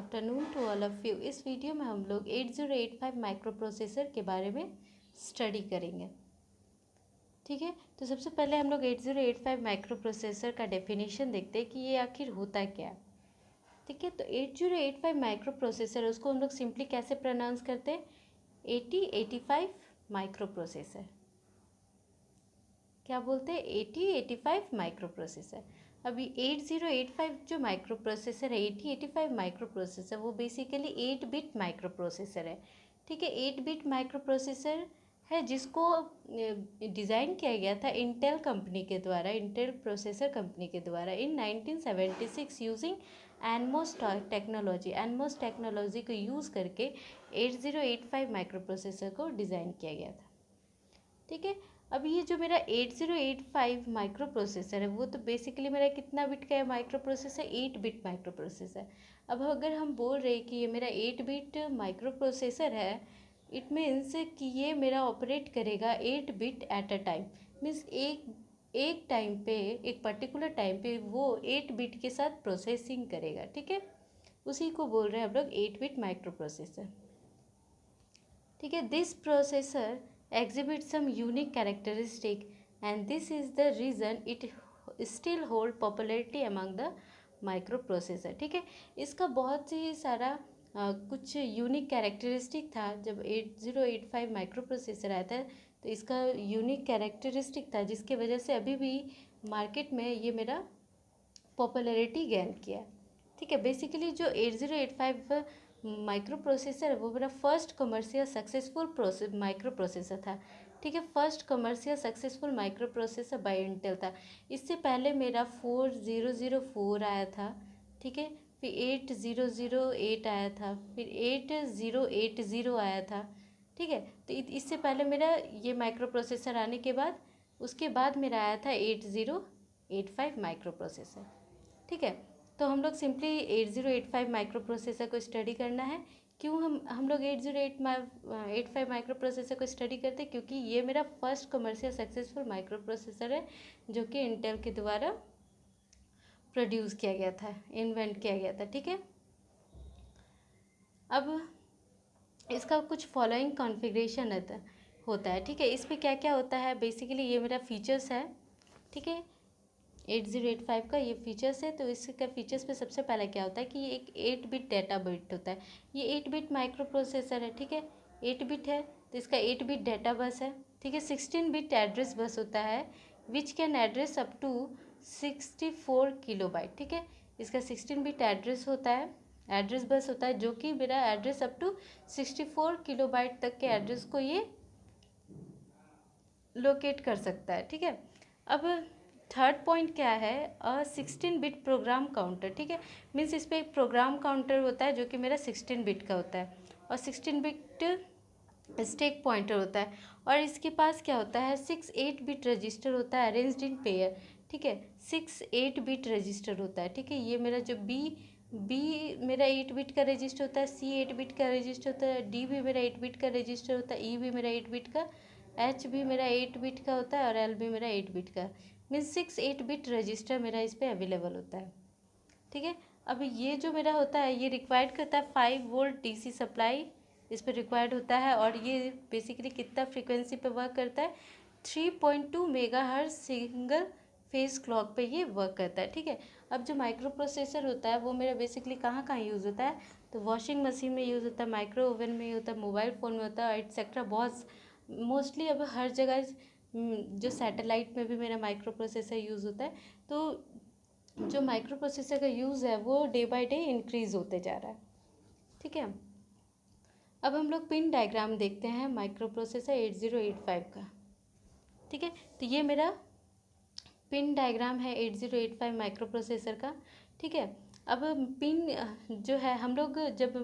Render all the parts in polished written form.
Afternoon to all of you. इस video में हम लोग 8085 माइक्रो प्रोसेसर के बारे में स्टडी करेंगे। ठीक है, तो सबसे पहले हम लोग 8085 माइक्रो प्रोसेसर का डेफिनेशन देखते हैं कि ये आखिर होता क्या है। ठीक है, तो 8085 माइक्रो प्रोसेसर उसको हम लोग सिंपली कैसे प्रोनाउंस करते हैं, 8085 माइक्रो प्रोसेसर। क्या बोलते हैं, 8085 माइक्रो प्रोसेसर। अभी 8085 जो माइक्रो प्रोसेसर है, 8085 माइक्रो प्रोसेसर, वो बेसिकली 8 बिट माइक्रो प्रोसेसर है। ठीक है, 8 बिट माइक्रो प्रोसेसर है जिसको डिज़ाइन किया गया था इंटेल कंपनी के द्वारा, इंटेल प्रोसेसर कंपनी के द्वारा इन 1976 using NMOS technology. NMOS technology को यूज़ करके 8085 माइक्रो प्रोसेसर को डिज़ाइन किया गया था। ठीक है, अब ये जो मेरा 8085 माइक्रो प्रोसेसर है वो तो बेसिकली मेरा कितना बिट का है micro processor, 8 bit micro processor. अब अगर हम बोल रहे हैं कि ये मेरा 8 बिट माइक्रो प्रोसेसर है, इट मीन्स कि ये मेरा ऑपरेट करेगा 8 bit at a time. Means एक टाइम पे, एक पर्टिकुलर टाइम पे वो 8 बिट के साथ प्रोसेसिंग करेगा। ठीक है, उसी को बोल रहे हैं हम लोग 8 बिट माइक्रो प्रोसेसर। ठीक है, this processor exhibits some unique characteristic and this is the reason it still hold popularity among the microprocessor। ठीक है, इसका बहुत ही सारा कुछ यूनिक कैरेक्टरिस्टिक था। जब 8085 माइक्रो प्रोसेसर आया था तो इसका यूनिक कैरेक्टरिस्टिक था जिसके वजह से अभी भी मार्केट में ये मेरा पॉपुलैरिटी गेन किया। ठीक है, बेसिकली जो 8085 माइक्रो प्रोसेसर है वो मेरा first commercial successful microprocessor था। ठीक है, first commercial successful microprocessor by Intel था। इससे पहले मेरा 4004 आया था। ठीक है, फिर 8008 आया था, फिर 8080 आया था। ठीक है, तो इससे पहले मेरा ये माइक्रो प्रोसेसर आने के बाद उसके बाद मेरा आया था 8085 माइक्रो प्रोसेसर। ठीक है, तो हम लोग सिंपली 8085 माइक्रो प्रोसेसर को स्टडी करना है। क्यों हम लोग 8085 माइक्रो प्रोसेसर को स्टडी करते हैं, क्योंकि ये मेरा first commercial successful micro processor है जो कि इंटेल के द्वारा प्रोड्यूस किया गया था, इन्वेंट किया गया था। ठीक है, अब इसका कुछ फॉलोइंग कॉन्फ़िगरेशन होता है। ठीक है, इस पर क्या क्या होता है, बेसिकली ये मेरा फीचर्स है। ठीक है, 8085 का ये फीचर्स है। तो इसका फीचर्स पे सबसे पहले क्या होता है कि ये एक 8 बिट डाटा बिट होता है। ये 8 बिट माइक्रो प्रोसेसर है। ठीक है, 8 बिट है तो इसका 8 बिट डाटा बस है। ठीक है, 16 बिट एड्रेस बस होता है which can address up to 64 kilobyte. ठीक है, इसका 16 बिट एड्रेस होता है, एड्रेस बस होता है जो कि मेरा एड्रेस अप टू 64 किलोबाइट तक के एड्रेस को ये लोकेट कर सकता है। ठीक है, अब थर्ड पॉइंट क्या है, 16 बिट प्रोग्राम काउंटर। ठीक है, मीन्स इस पर एक प्रोग्राम काउंटर होता है जो कि मेरा 16 बिट का होता है और 16 बिट स्टैक पॉइंटर होता है। और इसके पास क्या होता है, 6 बिट रजिस्टर होता है अरेंज्ड इन पेयर। ठीक है, 6 बिट रजिस्टर होता है। ठीक है, ये मेरा जो बी मेरा 8 बिट का रजिस्टर होता है, सी 8 बिट का रजिस्टर होता है, डी भी मेरा 8 बिट का रजिस्टर होता है, ई भी मेरा 8 बिट का, एच भी मेरा 8 बिट का होता है और एल भी मेरा 8 बिट का। मीन्स 6 बिट रजिस्टर मेरा इस पर अवेलेबल होता है। ठीक है, अब ये जो मेरा होता है ये रिक्वायर्ड करता है 5 वोल्ट डीसी सप्लाई इस पर रिक्वायर्ड होता है। और ये बेसिकली कितना फ्रीक्वेंसी पे वर्क करता है, 3.2 मेगाहर्ट्ज सिंगल फेज क्लॉक पे ये वर्क करता है। ठीक है, अब जो माइक्रो प्रोसेसर होता है वो मेरा बेसिकली कहाँ कहाँ यूज़ होता है, तो वॉशिंग मशीन में यूज़ होता है, माइक्रो ओवन में होता है, मोबाइल फ़ोन में होता है, एटसेट्रा। बहुत मोस्टली अब हर जगह जो सैटेलाइट में भी मेरा माइक्रो प्रोसेसर यूज़ होता है। तो जो माइक्रो प्रोसेसर का यूज़ है वो डे बाय डे इंक्रीज़ होते जा रहा है। ठीक है, अब हम लोग पिन डायग्राम देखते हैं माइक्रो प्रोसेसर 8085 का। ठीक है, तो ये मेरा पिन डायग्राम है 8085 माइक्रो प्रोसेसर का। ठीक है, अब पिन जो है हम लोग जब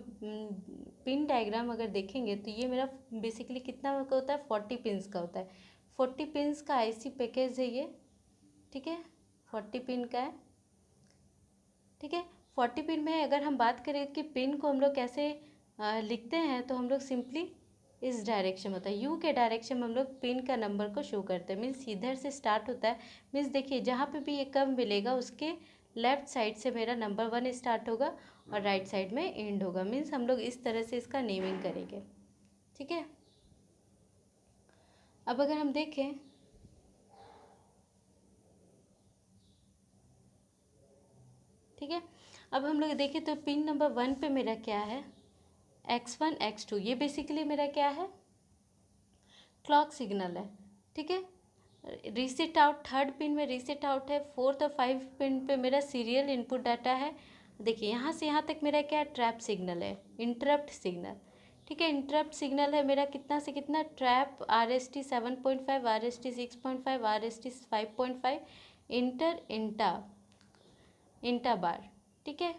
पिन डायग्राम अगर देखेंगे तो ये मेरा बेसिकली कितना का होता है, 40 पिन्स का होता है। 40 पिन्स का आईसी पैकेज है ये। ठीक है, 40 पिन का है। ठीक है, 40 पिन में अगर हम बात करें कि पिन को हम लोग कैसे लिखते हैं, तो हम लोग सिंपली इस डायरेक्शन होता है, यू के डायरेक्शन में हम लोग पिन का नंबर को शो करते हैं। मीन्स इधर से स्टार्ट होता है। मीन्स देखिए जहाँ पे भी ये कम मिलेगा उसके लेफ्ट साइड से मेरा नंबर 1 स्टार्ट होगा और राइट साइड में एंड होगा। मीन्स हम लोग इस तरह से इसका नेमिंग करेंगे, ठीक है। अब अगर हम देखें ठीक है, अब हम लोग देखें तो पिन नंबर 1 पे मेरा क्या है, X1 X2, ये बेसिकली मेरा क्या है, क्लॉक सिग्नल है, ठीक है। रीसेट आउट, थर्ड पिन में रीसेट आउट है, फोर्थ और 5 पिन पे मेरा सीरियल इनपुट डाटा है। देखिए यहाँ से यहाँ तक मेरा क्या ट्रैप सिग्नल है, इंटरप्ट सिग्नल, ठीक है। इंटरप्ट सिग्नल है मेरा कितना से कितना, trap RST 7.5, RST 6.5, RST 5.5, inter इंटा बार, ठीक है।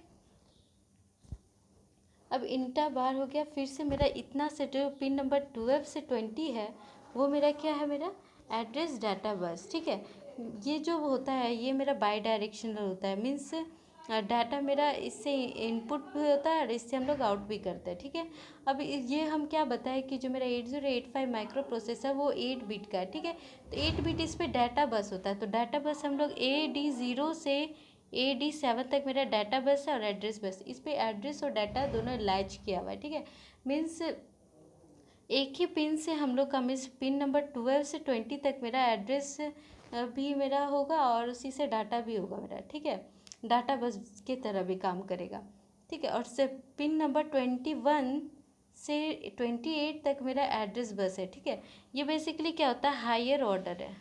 अब इंटा बार हो गया, फिर से मेरा इतना से जो पिन नंबर 12 से 20 है वो मेरा क्या है, मेरा एड्रेस डाटा बस, ठीक है। ये जो होता है ये मेरा बाई डायरेक्शनल होता है, मीन्स डाटा मेरा इससे इनपुट भी होता है और इससे हम लोग आउट भी करते हैं, ठीक है। अब ये हम क्या बताएं कि जो मेरा 8085 माइक्रो प्रोसेसर है वो 8 बिट का है, ठीक है। तो 8 बिट इस पर डाटा बस होता है, तो डाटा बस हम लोग AD0 से AD7 तक मेरा डाटा बस है और एड्रेस बस, इस पर एड्रेस और डाटा दोनों लैच किया हुआ है, ठीक है। मीन्स एक ही पिन से हम लोग का, मीन्स पिन नंबर 12 से 20 तक मेरा एड्रेस भी मेरा होगा और उसी से डाटा भी होगा मेरा, ठीक है। डाटा बस की तरह भी काम करेगा, ठीक है। और से पिन नंबर 21 से 28 तक मेरा एड्रेस बस है, ठीक है। ये बेसिकली क्या होता है, हायर ऑर्डर है,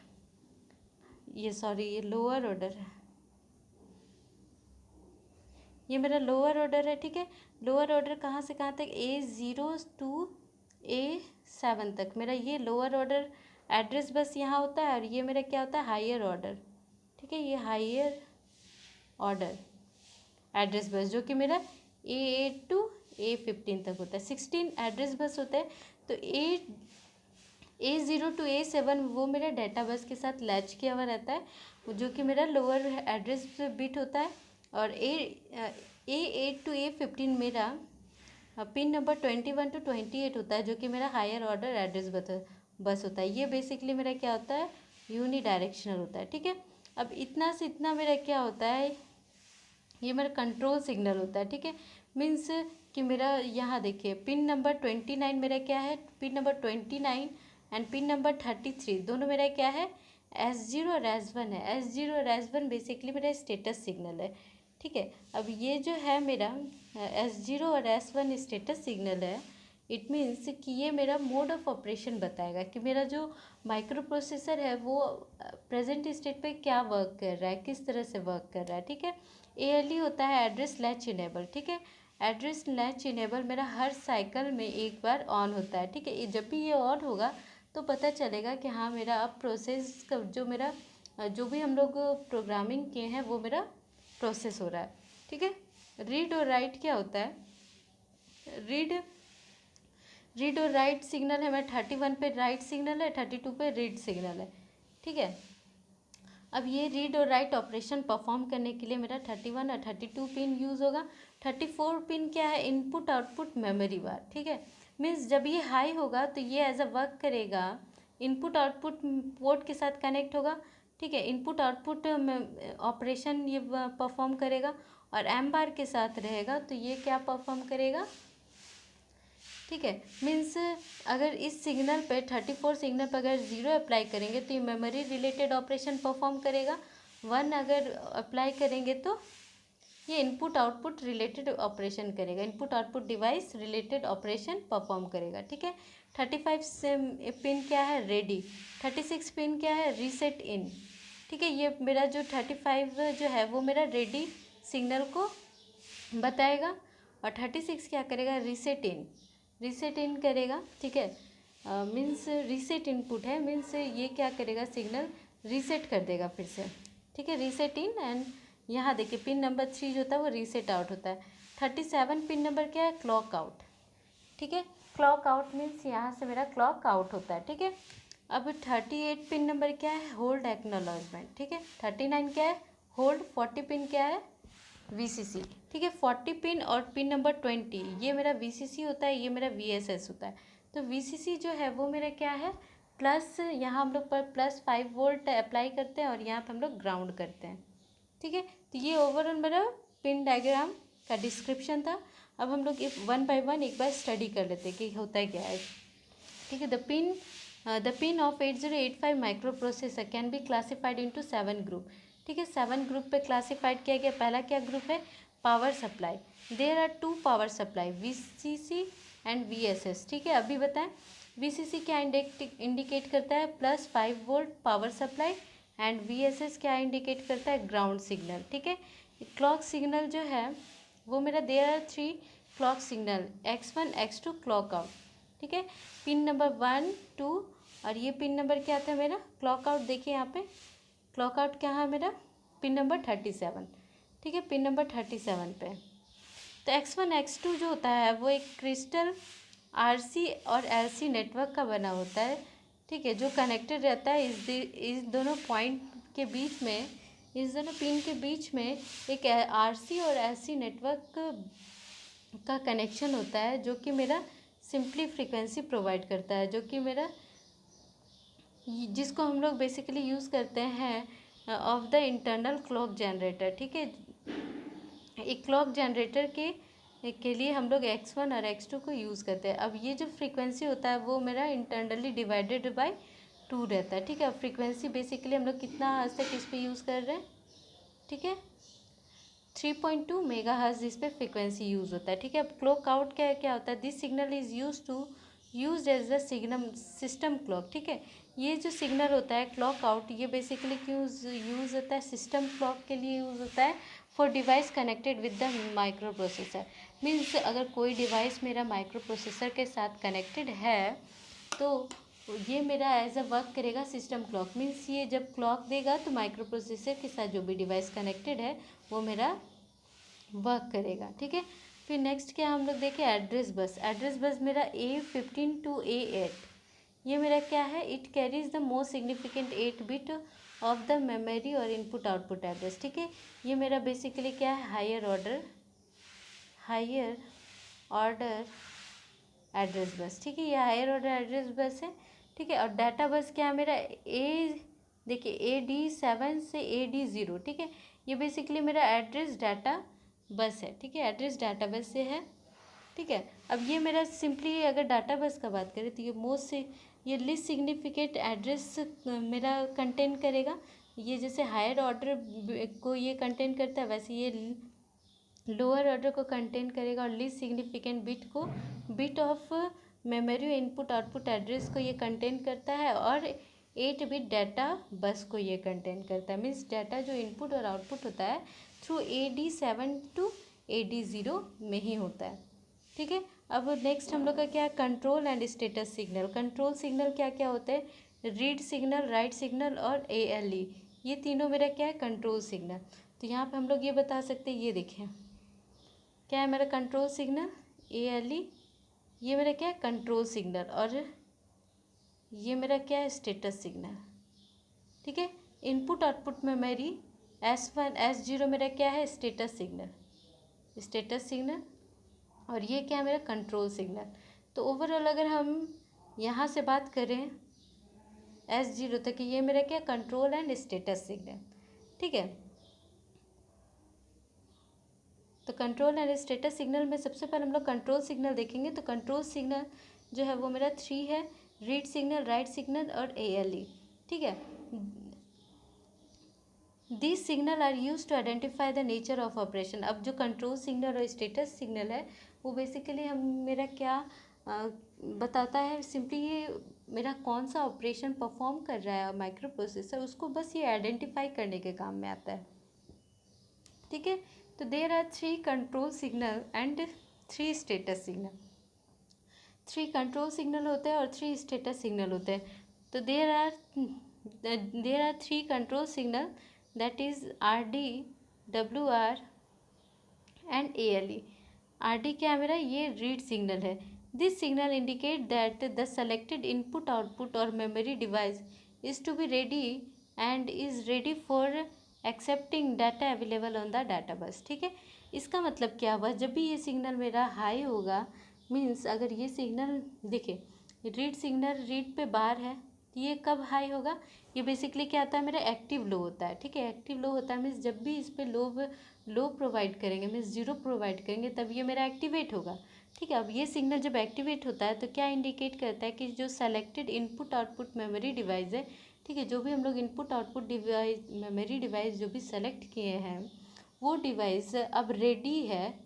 ये लोअर ऑर्डर है, ये मेरा लोअर ऑर्डर है, ठीक है। लोअर ऑर्डर कहाँ से कहाँ तक, A0 to A7 तक मेरा ये लोअर ऑर्डर एड्रेस बस यहाँ होता है और ये मेरा क्या होता है, हायर ऑर्डर, ठीक है। ये हायर ऑर्डर एड्रेस बस जो कि मेरा A8 to A15 तक होता है, 16 एड्रेस बस होता है। तो A0 to A7 वो मेरा डाटा बस के साथ लैच किया हुआ रहता है, जो कि मेरा लोअर एड्रेस बिट होता है। और A8 to A15 मेरा पिन नंबर 21 to 28 होता है, जो कि मेरा हायर ऑर्डर एड्रेस बस होता है। ये बेसिकली मेरा क्या होता है, यूनी डायरेक्शनल होता है, ठीक है। अब इतना से इतना मेरा क्या होता है, ये मेरा कंट्रोल सिग्नल होता है, ठीक है। मीन्स कि मेरा यहाँ देखिए पिन नंबर 29 मेरा क्या है, pin number 29 and pin number 33 दोनों मेरा क्या है, S0 और S1 है। S0 और S1 बेसिकली मेरा स्टेटस सिग्नल है, ठीक है। अब ये जो है मेरा S0 और S1 स्टेटस सिग्नल है, इट मीन्स कि ये मेरा मोड ऑफ ऑपरेशन बताएगा कि मेरा जो माइक्रो प्रोसेसर है वो प्रेजेंट स्टेट पे क्या वर्क कर रहा है, किस तरह से वर्क कर रहा है, ठीक है। ALE होता है एड्रेस लैच इनेबल, ठीक है। एड्रेस लैच इनेबल मेरा हर साइकिल में एक बार ऑन होता है, ठीक है। जब भी ये ऑन होगा तो पता चलेगा कि हाँ मेरा अब प्रोसेस का जो मेरा जो भी हम लोग प्रोग्रामिंग किए हैं वो मेरा प्रोसेस हो रहा है, ठीक है। रीड और राइट क्या होता है, रीड और राइट सिग्नल है, मैं 31 पे राइट सिग्नल है, 32 पे रीड सिग्नल है, ठीक है। अब ये रीड और राइट ऑपरेशन परफॉर्म करने के लिए मेरा 31 और 32 पिन यूज़ होगा। 34 पिन क्या है, इनपुट आउटपुट मेमोरी बार, ठीक है। मीन्स जब ये हाई होगा तो ये एज अ वर्क करेगा, इनपुट आउटपुट पोर्ट के साथ कनेक्ट होगा, ठीक है। इनपुट आउटपुट ऑपरेशन ये परफॉर्म करेगा और एम बार के साथ रहेगा तो ये क्या परफॉर्म करेगा, ठीक है। मीन्स अगर इस सिग्नल पे 34 सिग्नल पर अगर 0 अप्लाई करेंगे तो ये मेमोरी रिलेटेड ऑपरेशन परफॉर्म करेगा, 1 अगर अप्लाई करेंगे तो ये इनपुट आउटपुट रिलेटेड ऑपरेशन करेगा, input output device related operation perform करेगा, ठीक है। 35 पिन क्या है, रेडी। 36 पिन क्या है, रीसेट इन, ठीक है। ये मेरा जो 35 जो है वो मेरा रेडी सिग्नल को बताएगा और 36 क्या करेगा, रीसेट इन करेगा, ठीक है। मीन्स रीसेट इनपुट है, मीन्स ये क्या करेगा, सिग्नल रीसेट कर देगा फिर से, ठीक है। रीसेट इन एंड यहाँ देखिए पिन नंबर 3 जो होता है वो रीसेट आउट होता है। 37 पिन नंबर क्या है, क्लॉक आउट, ठीक है। क्लॉक आउट मीन्स यहाँ से मेरा क्लॉक आउट होता है, ठीक है। अब 38 पिन नंबर क्या है, होल्ड एक्नॉलेजमेंट, ठीक है। 39 क्या है, होल्ड। 40 पिन क्या है, VCC, ठीक है। 40 पिन और पिन नंबर 20 ये मेरा VCC होता है, ये मेरा VSS होता है। तो VCC जो है वो मेरा क्या है, प्लस यहाँ हम लोग पर +5 वोल्ट अप्लाई करते हैं और यहाँ पर हम लोग ग्राउंड करते हैं, ठीक है, तो ये ओवरऑल मेरा पिन डायग्राम का डिस्क्रिप्शन था। अब हम लोग वन बाय वन एक बार स्टडी कर लेते हैं कि होता क्या है। ठीक है, the pin of 8085 micro processor can be classified into 7 group. ठीक है, 7 ग्रुप पे क्लासिफाइड किया गया। पहला क्या ग्रुप है, power supply. There are 2 power supply, VCC and VSS. ठीक है, अभी बताएं वीसीसी क्या इंडिकेट करता है, +5 volt power supply, and VSS क्या इंडिकेट करता है, ग्राउंड सिग्नल। ठीक है, क्लॉक सिग्नल जो है वो मेरा there are 3 clock signal, X1 X2 clock out. ठीक है, पिन नंबर 1 2 और ये पिन नंबर क्या था मेरा, क्लॉक आउट। देखिए यहाँ पे क्लॉक आउट क्या है मेरा, पिन नंबर 37। ठीक है, पिन नंबर 37 पे। तो X1 X2 जो होता है वो एक क्रिस्टल RC और LC नेटवर्क का बना होता है। ठीक है, जो कनेक्टेड रहता है इस दोनों पॉइंट के बीच में, इस दोनों पिन के बीच में एक RC और LC नेटवर्क का कनेक्शन होता है, जो कि मेरा सिंपली फ्रीक्वेंसी प्रोवाइड करता है, जो कि मेरा जिसको हम लोग बेसिकली यूज़ करते हैं of the internal clock generator. ठीक है, एक क्लॉक जनरेटर के लिए हम लोग X1 और X2 को यूज़ करते हैं। अब ये जो फ्रीक्वेंसी होता है वो मेरा इंटरनली डिवाइडेड बाय 2 रहता है। ठीक है, अब फ्रीक्वेंसी बेसिकली हम लोग कितना आज तक इस पर यूज़ कर रहे हैं, ठीक है, 3.2 मेगाहर्ट्ज़ इस पर फ्रीक्वेंसी यूज़ होता है। ठीक है, अब क्लॉक आउट क्या होता है, this signal is used as the signal system clock. ठीक है, ये जो सिग्नल होता है क्लॉक आउट, ये बेसिकली क्यों यूज़ होता है, सिस्टम क्लॉक के लिए यूज़ होता है for device connected with the microprocessor. Means अगर कोई डिवाइस मेरा माइक्रो प्रोसेसर के साथ कनेक्टेड है तो ये मेरा एज अ वर्क करेगा सिस्टम क्लॉक। मीन्स ये जब क्लॉक देगा तो माइक्रो प्रोसेसर के साथ जो भी डिवाइस कनेक्टेड है वो मेरा वर्क करेगा। ठीक है, फिर नेक्स्ट क्या हम लोग देखें, एड्रेस बस। एड्रेस बस मेरा A15 to A8, ये मेरा क्या है, it carries the most significant 8 bit of the memory और इनपुट आउटपुट एड्रेस। ठीक है, ये मेरा बेसिकली क्या है, हायर ऑर्डर एड्रेस बस। ठीक है, ये हायर ऑर्डर एड्रेस बस है। ठीक है, और डाटा बस क्या है मेरा, देखिए AD7 से AD0। ठीक है, ये बेसिकली मेरा एड्रेस डाटा बस है। ठीक है, एड्रेस डाटा बस से है। ठीक है, अब ये मेरा सिंपली अगर डाटा बस का बात करें तो ये लिस्ट सिग्निफिकेंट एड्रेस मेरा कंटेन करेगा। ये जैसे हायर ऑर्डर को ये कंटेन करता है, वैसे ये लोअर ऑर्डर को कंटेन करेगा, और least significant bit of memory input output address को ये कंटेन करता है, और 8 बिट डाटा बस को ये कंटेन करता है। मीन्स डाटा जो इनपुट और आउटपुट होता है थ्रू AD7 to AD0 में ही होता है। ठीक है, अब नेक्स्ट हम लोग का क्या है, control and status signal. Control signal क्या क्या होते हैं, रीड सिग्नल, राइट सिग्नल और ALE, ये तीनों मेरा क्या है, कंट्रोल सिग्नल। तो यहाँ पे हम लोग ये बता सकते हैं, ये देखें क्या है मेरा कंट्रोल सिग्नल, ALE, ये मेरा क्या है कंट्रोल सिग्नल, और ये मेरा क्या है स्टेटस सिग्नल। ठीक है, input output memory S1 S0 मेरा क्या है, स्टेटस सिग्नल, और ये क्या है मेरा कंट्रोल सिग्नल। तो ओवरऑल अगर हम यहाँ से बात करें S0 तक, ये मेरा क्या कंट्रोल एंड स्टेटस सिग्नल। ठीक है, तो कंट्रोल एंड स्टेटस सिग्नल में सबसे पहले हम लोग कंट्रोल सिग्नल देखेंगे। तो कंट्रोल सिग्नल जो है वो मेरा 3 है, रीड सिग्नल, राइट सिग्नल और ALE। ठीक है, this signal are use to identify the nature of operation. अब जो कंट्रोल सिग्नल और स्टेटस सिग्नल है वो बेसिकली हम मेरा क्या बताता है, सिंपली ये मेरा कौन सा ऑपरेशन परफॉर्म कर रहा है माइक्रो प्रोसेसर, उसको बस ये आइडेंटिफाई करने के काम में आता है। ठीक है, तो there are 3 control signal and 3 status signal. 3 control signal होते हैं और 3 स्टेटस सिग्नल होते हैं। तो there are 3 control signal, that is RD, WR and ALE। RD क्या है मेरा, ये रीड सिग्नल है। This signal indicate that the selected input output और memory device is to be ready and is ready for accepting data available on the data बस। ठीक है, इसका मतलब क्या हुआ, जब भी ये सिग्नल मेरा हाई होगा, मीन्स अगर ये सिग्नल देखिए रीड सिग्नल, रीड पे बार है, तो ये कब हाई होगा, ये बेसिकली क्या होता है मेरा एक्टिव लो होता है, ठीक है। एक्टिव लो होता है मीन्स जब भी इस पर लो प्रोवाइड करेंगे मीन्स जीरो प्रोवाइड करेंगे तब ये मेरा एक्टिवेट होगा, ठीक है। अब ये सिग्नल जब एक्टिवेट होता है तो क्या इंडिकेट करता है कि जो selected input output memory device है, ठीक है, जो भी हम लोग input output device memory device जो भी सेलेक्ट किए हैं वो डिवाइस अब रेडी है,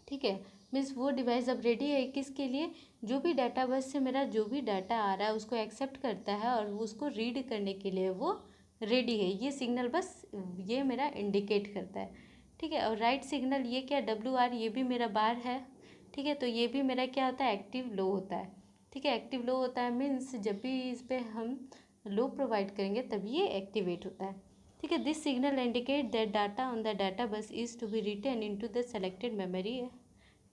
ठीक है। मीन्स वो डिवाइस अब रेडी है किसके लिए, जो भी डाटा बस से मेरा जो भी डाटा आ रहा है उसको एक्सेप्ट करता है और उसको रीड करने के लिए वो रेडी है। ये सिग्नल बस ये मेरा इंडिकेट करता है, ठीक है। और राइट सिग्नल ये क्या WR ये भी मेरा बार है, ठीक है। तो ये भी मेरा क्या होता है एक्टिव लो होता है, ठीक है। एक्टिव लो होता है मीन्स जब भी इस पर हम लो प्रोवाइड करेंगे तभी ये एक्टिवेट होता है, ठीक है। This signal indicate that data on the data bus is to be written into the selected memory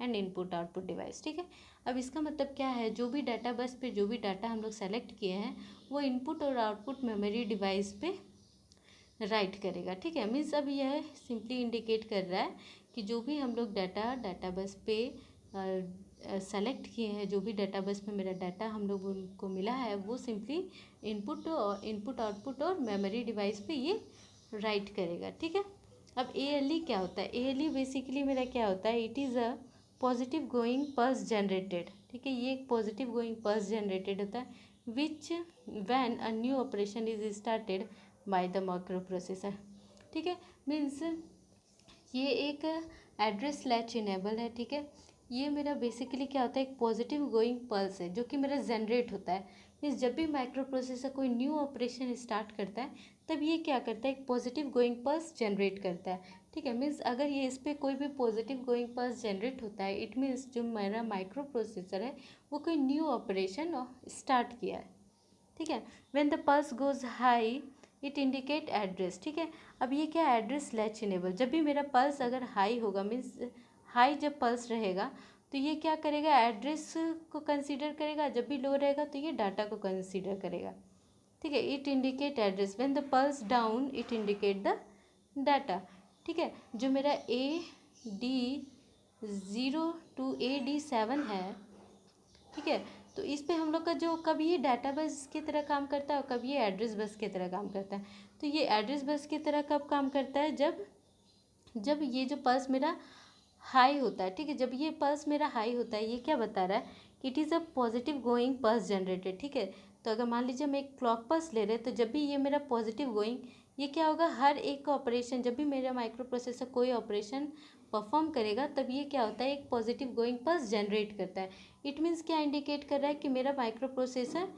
and input output device, ठीक है। अब इसका मतलब क्या है, जो भी डाटा बस पे जो भी डाटा हम लोग सेलेक्ट किए हैं वो इनपुट और आउटपुट मेमोरी डिवाइस पे राइट करेगा, ठीक है। मीन्स अब यह सिंपली इंडिकेट कर रहा है कि जो भी हम लोग डाटा बस पे सेलेक्ट किए हैं, जो भी डाटा बस में मेरा डाटा हम लोग उनको मिला है वो सिंपली इनपुट आउटपुट और मेमोरी डिवाइस पे ये राइट करेगा, ठीक है। अब ALE क्या होता है, ALE बेसिकली मेरा क्या होता है, it is a positive going pulse generated, ठीक है। ये एक पॉजिटिव गोइंग पल्स जनरेटेड होता है विच when a new operation is started by the micro processor, ठीक है। मीन्स ये एक एड्रेस लैच इनेबल है, ठीक है। ये मेरा बेसिकली क्या होता है, एक पॉजिटिव गोइंग पल्स है जो कि मेरा जनरेट होता है। मीन्स जब भी माइक्रो प्रोसेसर कोई न्यू ऑपरेशन स्टार्ट करता है तब ये क्या करता है, एक पॉजिटिव गोइंग पल्स जनरेट करता है, ठीक है। मीन्स अगर ये इस पर कोई भी पॉजिटिव गोइंग पल्स जनरेट होता है इट मीन्स जो मेरा माइक्रो प्रोसेसर है वो कोई न्यू ऑपरेशन स्टार्ट किया है, ठीक है। When the pulse goes high it indicate address, ठीक है। अब ये क्या एड्रेस लैच इनेबल, जब भी मेरा पल्स अगर हाई होगा मीन्स हाई जब पल्स रहेगा तो ये क्या करेगा, एड्रेस को कंसीडर करेगा, जब भी लो रहेगा तो ये डाटा को कंसीडर करेगा, ठीक है। It indicate address when the pulse down it indicate the data, ठीक है। जो मेरा AD0 to AD7 है, ठीक है। तो इस पे हम लोग का जो कभी ये डाटा बस की तरह काम करता है और कभी ये एड्रेस बस की तरह काम करता है। तो ये एड्रेस बस की तरह कब काम करता है, जब जब ये जो पल्स मेरा हाई होता है, ठीक है। जब ये पल्स मेरा हाई होता है ये क्या बता रहा है कि it is a positive going pulse generated, ठीक है। तो अगर मान लीजिए हम एक क्लॉक पल्स ले रहे हैं तो जब भी ये मेरा पॉजिटिव गोइंग ये क्या होगा, हर एक ऑपरेशन जब भी मेरा माइक्रो प्रोसेसर कोई ऑपरेशन परफॉर्म करेगा तब ये क्या होता है, एक पॉजिटिव गोइंग पल्स जनरेट करता है। इट मीन्स क्या इंडिकेट कर रहा है कि मेरा माइक्रो प्रोसेसर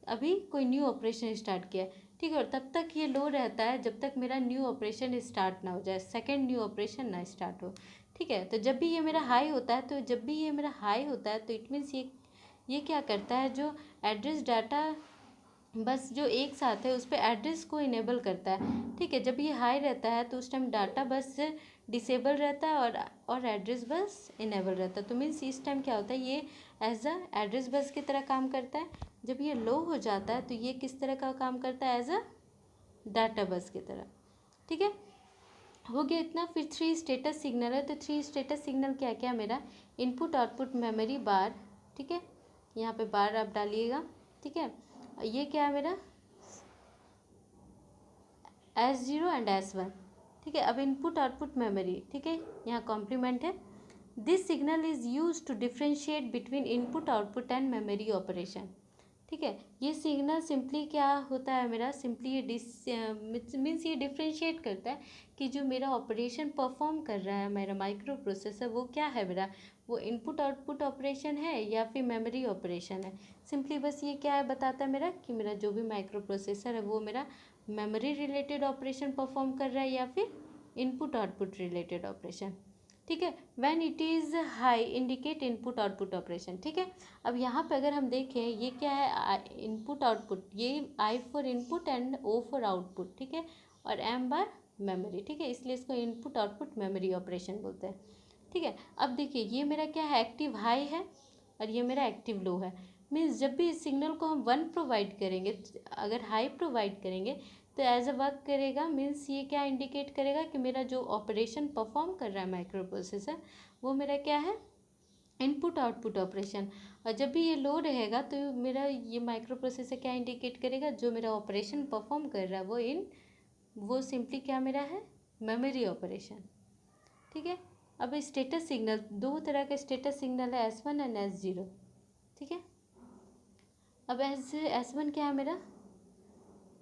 अभी कोई न्यू ऑपरेशन स्टार्ट किया है, ठीक है। और तब तक ये लो रहता है जब तक मेरा न्यू ऑपरेशन स्टार्ट ना हो जाए, सेकेंड न्यू ऑपरेशन ना स्टार्ट हो, ठीक है। तो जब भी ये मेरा हाई होता है तो जब भी ये मेरा हाई होता है तो इट मीन्स ये क्या करता है, जो एड्रेस डाटा बस जो एक साथ है उस पर एड्रेस को इनेबल करता है, ठीक है। जब ये हाई रहता है तो उस टाइम डाटा बस डिसेबल रहता है और एड्रेस बस इनेबल रहता है। तो मीन्स इस टाइम क्या होता है, ये एज अ एड्रेस बस की तरह काम करता है। जब ये लो हो जाता है तो ये किस तरह का काम करता है, एज अ डाटा बस की तरह, ठीक है। हो गया इतना। फिर 3 स्टेटस सिग्नल है, तो 3 स्टेटस सिग्नल क्या क्या मेरा, इनपुट आउटपुट मेमोरी बार, ठीक है। यहाँ पे बार आप डालिएगा, ठीक है। ये क्या है मेरा S0 एंड S1, ठीक है। अब इनपुट आउटपुट मेमोरी, ठीक है, यहाँ कॉम्प्लीमेंट है। This signal is use to differentiate between input output and memory operation, ठीक है। ये सिग्नल सिंपली क्या होता है मेरा, सिंपली ये मीन्स ये डिफ्रेंशिएट करता है कि जो मेरा ऑपरेशन परफॉर्म कर रहा है मेरा माइक्रो प्रोसेसर वो क्या है मेरा, वो इनपुट आउटपुट ऑपरेशन है या फिर मेमोरी ऑपरेशन है। सिंपली बस ये क्या है बताता है मेरा कि मेरा जो भी माइक्रो प्रोसेसर है वो मेरा मेमोरी रिलेटेड ऑपरेशन परफॉर्म कर रहा है या फिर इनपुट आउटपुट रिलेटेड ऑपरेशन, ठीक है। When it is high indicate input output operation, ठीक है। अब यहाँ पे अगर हम देखें ये क्या है, इनपुट आउटपुट, ये I for input and O for output, ठीक है, और M बार मेमोरी, ठीक है। इसलिए इसको इनपुट आउटपुट मेमोरी ऑपरेशन बोलते हैं, ठीक है। अब देखिए ये मेरा क्या है, एक्टिव हाई है और ये मेरा एक्टिव लो है। मीन्स जब भी इस सिग्नल को हम 1 प्रोवाइड करेंगे, अगर हाई प्रोवाइड करेंगे तो एज अ वर्क करेगा, मीन्स ये क्या इंडिकेट करेगा कि मेरा जो ऑपरेशन परफॉर्म कर रहा है माइक्रो प्रोसेसर वो मेरा क्या है, इनपुट आउटपुट ऑपरेशन। और जब भी ये लो रहेगा तो मेरा ये माइक्रो प्रोसेसर क्या इंडिकेट करेगा, जो मेरा ऑपरेशन परफॉर्म कर रहा है वो सिंपली क्या मेरा है, मेमोरी ऑपरेशन। ठीक है। अब स्टेटस सिग्नल, दो तरह का स्टेटस सिग्नल है, S1 एंड S0। ठीक है। अब S1 क्या है मेरा,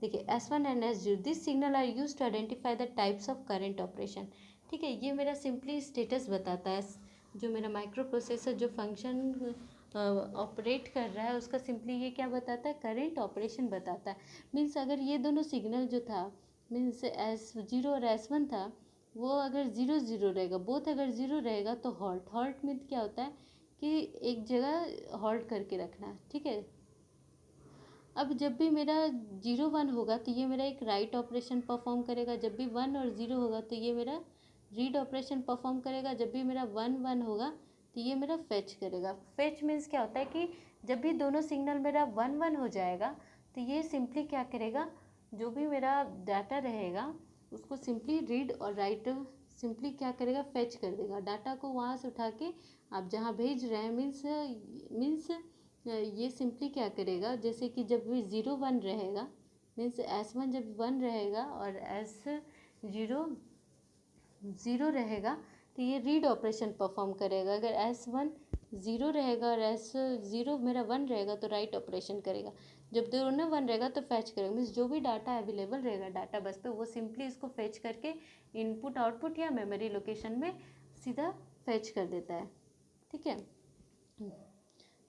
देखिए S1 and S0 this signal are use to identify the types of current operation. ठीक है, ये मेरा सिंपली स्टेटस बताता है, जो मेरा माइक्रो प्रोसेसर जो फंक्शन ऑपरेट कर रहा है उसका सिंपली ये क्या बताता है, करंट ऑपरेशन बताता है। मीन्स अगर ये दोनों सिग्नल जो था, मीन्स S0 और S1 था, वो अगर 0 0 रहेगा, बोथ अगर 0 रहेगा तो हॉल्ट। हॉल्ट मीन्स क्या होता है कि एक जगह हॉल्ट करके रखना। ठीक है। अब जब भी मेरा 0 1 होगा तो ये मेरा एक राइट ऑपरेशन परफॉर्म करेगा, जब भी 1 और 0 होगा तो ये मेरा रीड ऑपरेशन परफॉर्म करेगा, जब भी मेरा 1 1 होगा तो ये मेरा फेच करेगा। फेच मीन्स क्या होता है कि जब भी दोनों सिग्नल मेरा 1 1 हो जाएगा तो ये सिंपली क्या करेगा, जो भी मेरा डाटा रहेगा उसको सिंपली रीड और राइट सिंपली क्या करेगा, फेच कर देगा। डाटा को वहाँ से उठा के आप जहाँ भेज रहे हैं, मीन्स ये सिंपली क्या करेगा, जैसे कि जब भी 0 1 रहेगा, मीन्स S1 जब 1 रहेगा और S0 0 रहेगा तो ये रीड ऑपरेशन परफॉर्म करेगा। अगर S1 0 रहेगा और S0 मेरा 1 रहेगा तो राइट ऑपरेशन करेगा। जब दोनों 1 रहेगा तो फैच करेगा, मीन्स जो भी डाटा अवेलेबल रहेगा डाटा बस पे वो सिंपली इसको फैच करके इनपुट आउटपुट या मेमोरी लोकेशन में सीधा फैच कर देता है। ठीक है।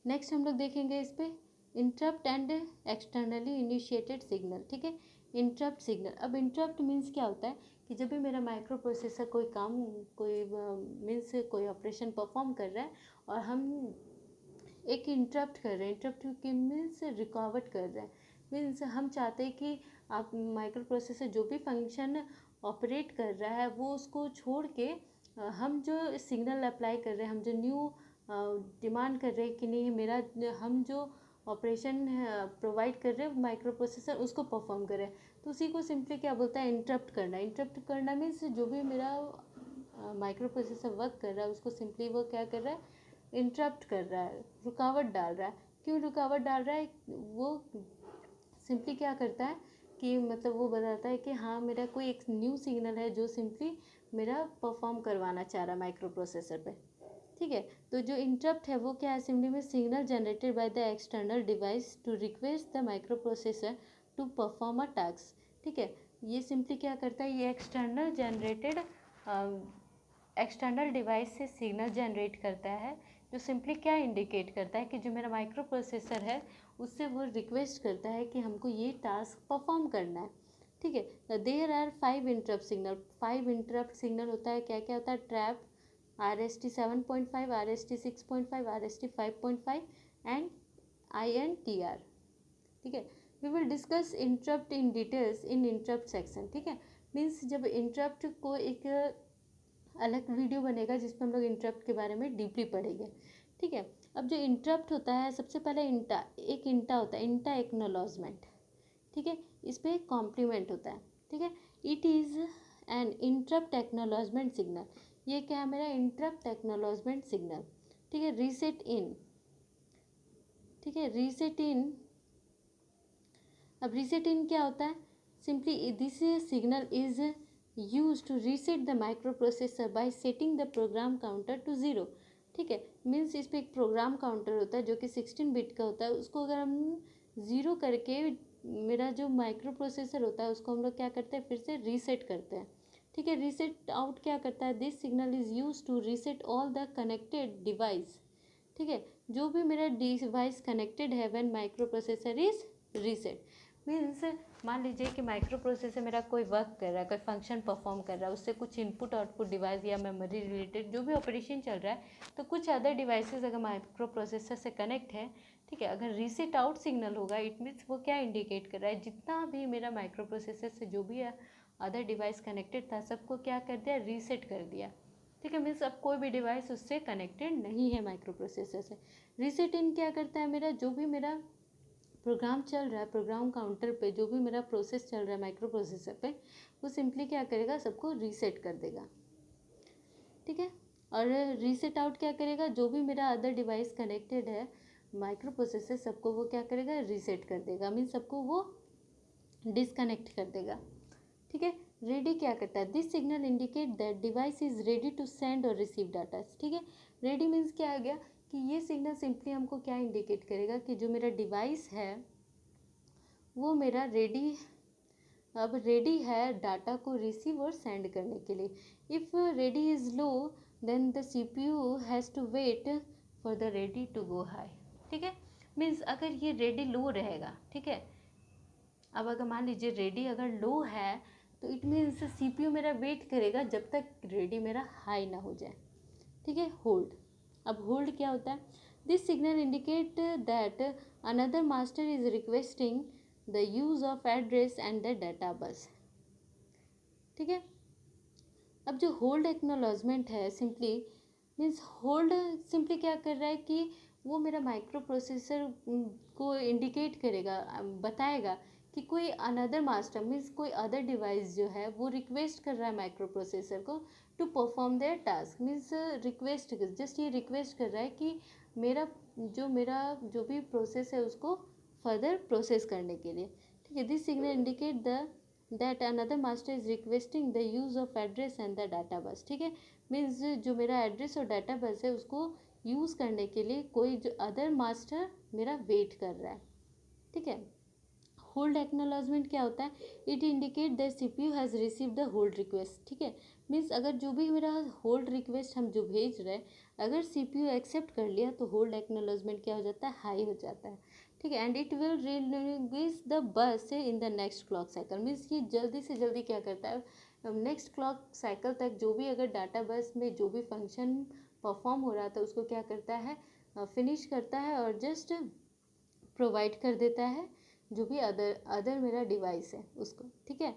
नेक्स्ट हम लोग देखेंगे इस पर interrupt and externally initiated signal. ठीक है। इंटरप्ट सिग्नल, अब इंटरप्ट मीन्स क्या होता है कि जब भी मेरा माइक्रो प्रोसेसर कोई काम, कोई मीन्स कोई ऑपरेशन परफॉर्म कर रहा है और हम एक इंटरप्ट कर रहे हैं, इंटरप्ट की मीन्स रुकावट कर रहे हैं। मीन्स हम चाहते हैं कि आप माइक्रो प्रोसेसर जो भी फंक्शन ऑपरेट कर रहा है वो उसको छोड़ के हम जो सिग्नल अप्लाई कर रहे हैं, हम जो न्यू डिमांड कर रहे हैं कि नहीं मेरा, हम जो ऑपरेशन प्रोवाइड कर रहे हैं माइक्रो प्रोसेसर उसको परफॉर्म कर रहे हैं, तो उसी को सिंपली क्या बोलता है, इंटरप्ट करना। इंटरप्ट करना मीन्स जो भी मेरा माइक्रो प्रोसेसर वर्क कर रहा है उसको सिंपली वो क्या कर रहा है, इंटरप्ट कर रहा है, रुकावट डाल रहा है। क्यों रुकावट डाल रहा है, वो सिंपली क्या करता है कि मतलब वो बताता है कि हाँ मेरा कोई एक न्यू सिग्नल है जो सिंपली मेरा परफॉर्म करवाना चाह रहा है माइक्रो प्रोसेसर पे। ठीक है। तो जो इंटरप्ट है वो क्या है, सिंपली में signal generated by the external device to request the microprocessor to perform a task. ठीक है। ये सिंपली क्या करता है, ये एक्सटर्नल डिवाइस से सिग्नल जनरेट करता है, जो सिंपली क्या इंडिकेट करता है कि जो मेरा माइक्रो प्रोसेसर है उससे वो रिक्वेस्ट करता है कि हमको ये टास्क परफॉर्म करना है। ठीक है। There are 5 interrupt signal. 5 interrupt signal होता है, क्या क्या होता है, trap, RST 7.5, RST 6.5, RST 5.5 and INTR। ठीक है। We will discuss interrupt in details in interrupt section. ठीक है। मीन्स जब इंटरप्ट को एक अलग वीडियो बनेगा जिसमें हम लोग इंटरप्ट के बारे में डीपली पढ़ेंगे। ठीक है। अब जो इंटरप्ट होता है, सबसे पहले इंटा होता है, इंटा एक्नोलॉजमेंट। ठीक है। इस पर एक कॉम्प्लीमेंट होता है। ठीक है। It is an interrupt acknowledgement signal. ये क्या है मेरा, इंटरप्ट एक्नोलॉजमेंट सिग्नल। ठीक है। रीसेट इन। ठीक है। रीसेट इन, अब रीसेट इन क्या होता है, simply this signal is use to reset the microprocessor by setting the program counter to 0। ठीक है। मीन्स इस पर एक प्रोग्राम काउंटर होता है जो कि 16 बिट का होता है, उसको अगर हम 0 करके मेरा जो माइक्रो प्रोसेसर होता है उसको हम लोग क्या करते हैं, फिर से रीसेट करते हैं। ठीक है। रीसेट आउट क्या करता है, this signal is use to reset all the connected device. ठीक है। जो भी मेरा डिवाइस कनेक्टेड है when microprocessor is reset. Means मान लीजिए कि माइक्रो प्रोसेसर मेरा कोई वर्क कर रहा है, कोई फंक्शन परफॉर्म कर रहा है, उससे कुछ इनपुट आउटपुट डिवाइस या मेमोरी रिलेटेड जो भी ऑपरेशन चल रहा है, तो कुछ अदर डिवाइसेस अगर माइक्रो प्रोसेसर से कनेक्ट है, ठीक है, अगर रीसेट आउट सिग्नल होगा, इट मीन्स वो क्या इंडिकेट कर रहा है, जितना भी मेरा माइक्रो प्रोसेसर से जो भी अदर डिवाइस कनेक्टेड था सबको क्या कर दिया, रीसेट कर दिया। ठीक है। मीन्स अब कोई भी डिवाइस उससे कनेक्टेड नहीं है माइक्रो प्रोसेसर से। रीसेट इन क्या करता है, मेरा जो भी मेरा प्रोग्राम चल रहा है, प्रोग्राम काउंटर पे जो भी मेरा प्रोसेस चल रहा है माइक्रो प्रोसेसर पे, वो सिंपली क्या करेगा, सबको रीसेट कर देगा। ठीक है। और रीसेट आउट क्या करेगा, जो भी मेरा अदर डिवाइस कनेक्टेड है माइक्रो प्रोसेसर सबको वो क्या करेगा, रीसेट कर देगा, मीन सबको वो डिसकनेक्ट कर देगा। ठीक है, रेडी क्या करता है, this signal indicate that device is ready to send और रिसीव डाटा। ठीक है, रेडी मीन्स क्या आ गया कि ये सिग्नल सिंपली हमको क्या इंडिकेट करेगा कि जो मेरा डिवाइस है वो मेरा रेडी, अब रेडी है डाटा को रिसीव और सेंड करने के लिए। If ready is low then the CPU has to wait for the ready to go high. ठीक है, मीन्स अगर ये रेडी लो रहेगा, ठीक है, अब अगर मान लीजिए रेडी अगर लो है तो इट मीन्स CPU मेरा वेट करेगा जब तक रेडी मेरा हाई ना हो जाए। ठीक है, होल्ड। अब होल्ड क्या होता है, this signal indicate that another master is requesting the use of address and the data बस। ठीक है, अब जो होल्ड एक्नॉलेजमेंट है सिंपली मीन्स होल्ड सिंपली क्या कर रहा है कि वो मेरा माइक्रो प्रोसेसर को इंडिकेट करेगा, बताएगा कि कोई अनदर मास्टर मीन्स कोई अदर डिवाइस जो है वो रिक्वेस्ट कर रहा है माइक्रो प्रोसेसर को to perform their task. Means request, just ये रिक्वेस्ट कर रहा है कि मेरा जो भी प्रोसेस है उसको फर्दर प्रोसेस करने के लिए। ठीक है, this signal indicate the that another master is requesting the use of address and the data बस। ठीक है, मीन्स जो मेरा एड्रेस और डाटा बस है उसको यूज़ करने के लिए कोई जो अदर मास्टर मेरा वेट कर रहा है। ठीक है, होल्ड एक्नॉलेजमेंट क्या होता है, it indicate the CPU has receive the hold request. ठीक है, मीन्स अगर जो भी मेरा होल्ड रिक्वेस्ट हम जो भेज रहे हैं अगर CPU एक्सेप्ट कर लिया तो होल्ड एक्नॉलेजमेंट क्या हो जाता है, हाई हो जाता है। ठीक है, and it will release the bus in the next clock cycle. Means ये जल्दी से जल्दी क्या करता है, नेक्स्ट क्लॉक साइकिल तक जो भी अगर डाटा बस में जो भी फंक्शन परफॉर्म हो रहा था उसको क्या करता है, फिनिश करता है और जस्ट प्रोवाइड कर देता है जो भी अदर मेरा डिवाइस है उसको। ठीक है,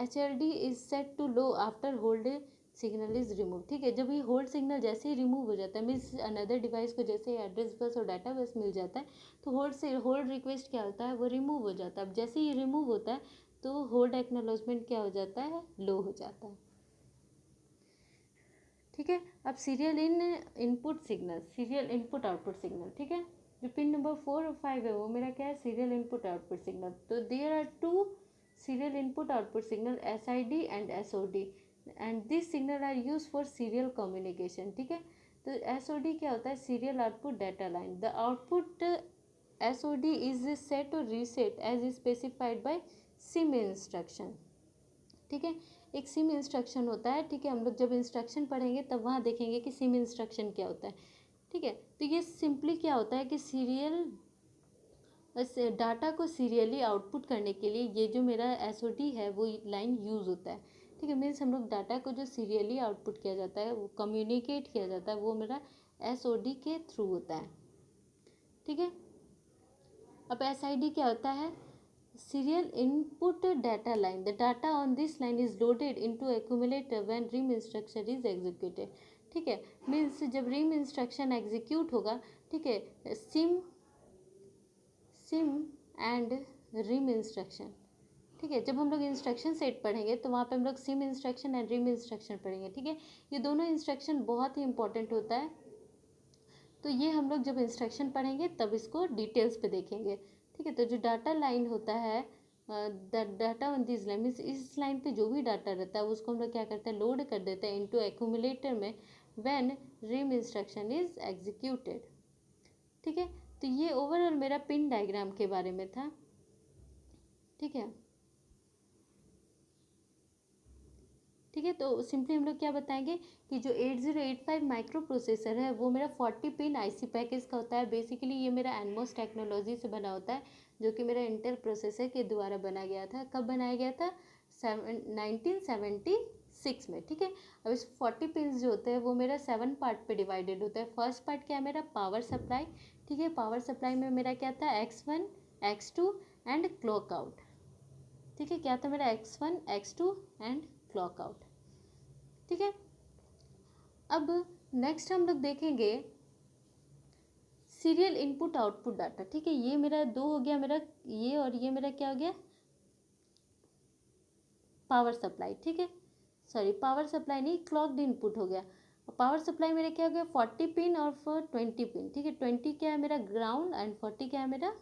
HLD is set to low after hold signal is remove. ठीक है, जब ये होल्ड सिग्नल जैसे ही रिमूव हो जाता है मीन्स अनदर डिवाइस को जैसे एड्रेस बस और डाटा बस मिल जाता है तो होल्ड रिक्वेस्ट क्या होता है, वो रिमूव हो जाता है। अब जैसे ही रिमूव होता है तो होल्ड एक्नॉलेजमेंट क्या हो जाता है, लो हो जाता है। ठीक है, अब serial input signal, serial input output signal. ठीक है, जो पिन नंबर 4 और 5 है वो मेरा क्या है, सीरियल इनपुट आउटपुट सिग्नल। तो there are two serial input output signal, SID and SOD, and this signal are use for serial communication. ठीक है, तो SOD क्या होता है, serial output data line. The output SOD is set और reset as specified by SIM instruction. ठीक है, एक सिम इंस्ट्रक्शन होता है। ठीक है, हम लोग जब इंस्ट्रक्शन पढ़ेंगे तब वहाँ देखेंगे कि सिम इंस्ट्रक्शन क्या होता है। ठीक है, तो ये सिंपली क्या होता है कि सीरियल डाटा को सीरियली आउटपुट करने के लिए ये जो मेरा SOD है वो लाइन यूज़ होता है। ठीक है, मीन्स हम लोग डाटा को जो सीरियली आउटपुट किया जाता है वो कम्युनिकेट किया जाता है वो मेरा SOD के थ्रू होता है। ठीक है, अब SID क्या होता है, serial input data line, the data on this line is loaded into accumulator when rim instruction is executed। ठीक है, मीन्स जब rim इंस्ट्रक्शन एग्जीक्यूट होगा, ठीक है, सिम एंड रिम इंस्ट्रक्शन। ठीक है, जब हम लोग इंस्ट्रक्शन सेट पढ़ेंगे तो वहाँ पे हम लोग SIM instruction and RIM instruction पढ़ेंगे। ठीक है, ये दोनों इंस्ट्रक्शन बहुत ही इंपॉर्टेंट होता है, तो ये हम लोग जब इंस्ट्रक्शन पढ़ेंगे तब इसको डिटेल्स पे देखेंगे। ठीक है, तो जो डाटा लाइन होता है data on this line means इस लाइन पे जो भी डाटा रहता है उसको हम लोग क्या करते हैं, लोड कर देते हैं इनटू एक्यूमुलेटर में when RIM instruction is executed. ठीक है, तो ये ओवरऑल मेरा पिन डायग्राम के बारे में था। ठीक है, ठीक है, तो सिंपली हम लोग क्या बताएंगे कि जो 8085 माइक्रो प्रोसेसर है वो मेरा 40 पिन IC पैकेज का होता है। बेसिकली ये मेरा एनमोस टेक्नोलॉजी से बना होता है जो कि मेरा इंटेल प्रोसेसर के द्वारा बनाया गया था। कब बनाया गया था, 1976 में। ठीक है, अब इस 40 पिन जो होते हैं वो मेरा 7 पार्ट पे डिवाइडेड होता है। फर्स्ट पार्ट क्या है, मेरा पावर सप्लाई। ठीक है, पावर सप्लाई में मेरा क्या था, X1 X2 and clock out. ठीक है, क्या था मेरा X1 X2 and clock out. ठीक है, अब नेक्स्ट हम लोग देखेंगे सीरियल इनपुट आउटपुट डाटा। ठीक है, ये मेरा दो हो गया मेरा ये, और ये मेरा क्या हो गया, पावर सप्लाई। ठीक है, सॉरी पावर सप्लाई नहीं, क्लॉक्ड इनपुट हो गया। पावर सप्लाई मेरा क्या हो गया 40 पिन और 20 पिन, ठीक है। 20 क्या है मेरा ग्राउंड एंड 40 क्या है मेरा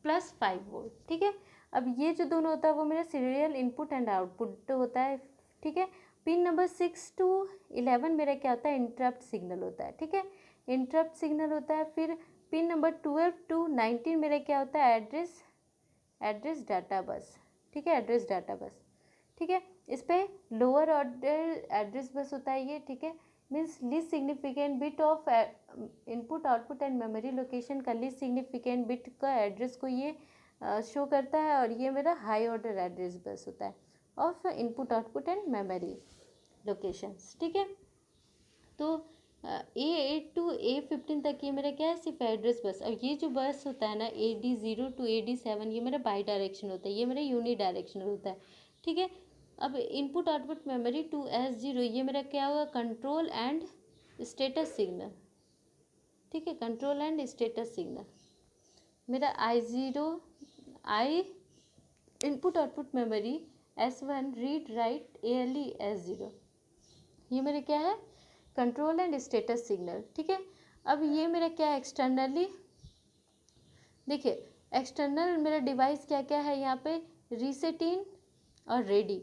+5 वोल्ट, ठीक है। अब ये जो दोनों होता है वो मेरा सीरियल इनपुट एंड आउटपुट होता है, ठीक है। पिन नंबर 6 to 11 मेरा क्या होता है इंटरप्ट सिग्नल होता है, ठीक है, इंटरप्ट सिग्नल होता है। फिर पिन नंबर 12 to 19 मेरा क्या होता है एड्रेस डाटा बस, ठीक है, एड्रेस डाटा बस, ठीक है। इस पे लोअर ऑर्डर एड्रेस बस होता है ये, ठीक है, means least significant bit of input output and memory location का लीस्ट सिग्निफिकेंट बिट का एड्रेस को ये शो करता है, और ये मेरा हाई ऑर्डर एड्रेस बस होता है of input output and memory locations, ठीक है। तो A8 to A15 तक ये मेरा क्या है सिर्फ एड्रेस बस। और ये जो बस होता है ना AD0 to AD7 ये मेरा बाई डायरेक्शन होता है, ये मेरा यूनी डायरेक्शनल होता है, ठीक है। अब input output memory to S0 ये मेरा क्या होगा कंट्रोल एंड स्टेटस सिग्नल, ठीक है, कंट्रोल एंड स्टेटस सिग्नल। मेरा I input output memory S1 read write ALE S0 ये मेरे क्या है कंट्रोल एंड स्टेटस सिग्नल, ठीक है। अब ये मेरा क्या है एक्सटर्नली, देखिए एक्सटर्नल मेरा डिवाइस क्या क्या है यहाँ पे रीसेट इन और रेडी,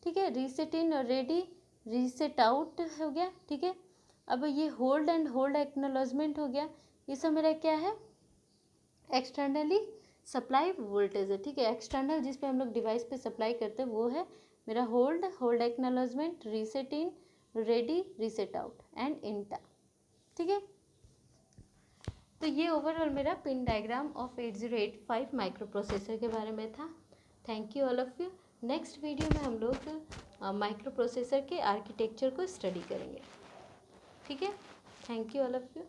ठीक है, रीसेट इन और रेडी, रीसेट आउट हो गया, ठीक है। अब ये होल्ड एंड होल्ड एक्नॉलेजमेंट हो गया, ये सब मेरा क्या है एक्सटर्नली सप्लाई वोल्टेज है, ठीक है। एक्सटर्नल जिस पे हम लोग डिवाइस पे सप्लाई करते हैं वो है मेरा hold acknowledgement, reset in, ready, reset out and इंटा, ठीक है। तो ये ओवरऑल मेरा pin diagram of 8085 micro processor के बारे में था। Thank you all of you. Next video में हम लोग माइक्रो प्रोसेसर के आर्किटेक्चर को स्टडी करेंगे, ठीक है। Thank you all of you.